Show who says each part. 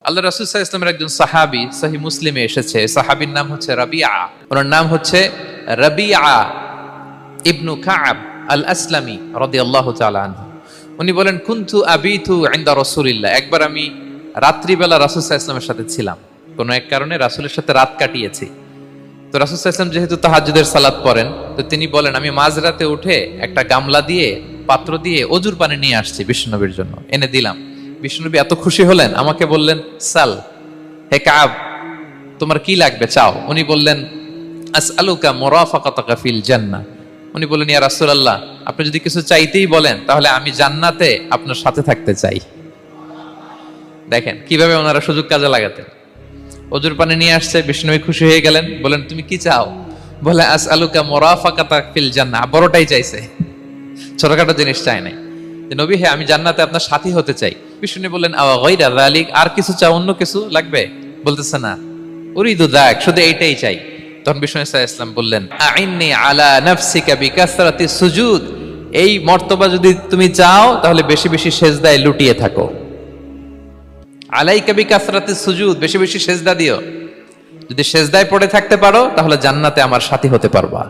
Speaker 1: আল্লাহ রাসূল সাল্লাল্লাহু আলাইহি ওয়াসাল্লামের একজন সাহাবী সহিহ মুসলিমে এসেছে, সাহাবীর নাম হচ্ছে রাবিআ। ওনার নাম হচ্ছে রাবিআ ইবনু কাব আল আসলামী রাদিয়াল্লাহু তাআলা আনহু। উনি বলেন, কুনতু আবিতু ইনদা রাসূলিল্লাহ। একবার আমি রাত্রিবেলা রাসূল সাল্লাল্লাহু আলাইহি ওয়াসাল্লামের সাথে ছিলাম, কোনো এক কারণে রাসূলের সাথে রাত কাটিয়েছি। তো রাসূল সাল্লাল্লাহু আলাইহি ওয়াসাল্লাম যেহেতু তাহাজ্জুদের সালাত পড়েন, তো তিনি বলেন, আমি মাঝরাতে উঠে একটা গামলা দিয়ে পাত্র দিয়ে অজুর পানি নিয়ে আসছি বিশ্বনবীর জন্য, এনে দিলাম। বিশ্বনবী এত খুশি হলেন, আমাকে বললেন, সাল, হে কাব, তোমার কি লাগবে চাও। উনি বললেন, আসআলুকা মুরাফাকাতাকা ফিল জান্নাহ। উনি বললেন, ইয়া রাসূলুল্লাহ, আপনি যদি কিছু চাইতেই বলেন তাহলে আমি জান্নাতে আপনার সাথে থাকতে চাই। দেখেন কিভাবে ওনারা সুযোগ কাজে লাগাতেন। অজুর পানি নিয়ে আসছে, বিষ্ণুবী খুশি হয়ে গেলেন, বলেন, তুমি কি চাও? বলে, আসআলুকা মুরাফাকাতাকা ফিল জান্নাহ। বড়টাই চাইছে, ছোটখাটো জিনিস চাই নাই। যে নবী, হে, আমি জান্নাতে আপনার সাথী হতে চাই। বিষ্ণু বললেন, আওয়া গায়রা যালিক, আর কিছু চাও, অন্য কিছু লাগবে? বলতেছে, না, উরিদু যাক, শুধু এইটাই চাই। তখন বিষ্ণু সাল্লাল্লাহু আলাইহি ওয়াসাল্লাম বললেন, আইন্নি আলা নাফসিকা বিকাসরাতি সুজুদ। এই মর্তবা যদি তুমি চাও তাহলে বেশি বেশি সেজদায় লুটিয়ে থাকো। আলাইকা বিকাসরাতি সুজুদ, বেশি বেশি সেজদা দিও। যদি সেজদায় পড়ে থাকতে পারো তাহলে জান্নাতে আমার সাথী হতে পারবা।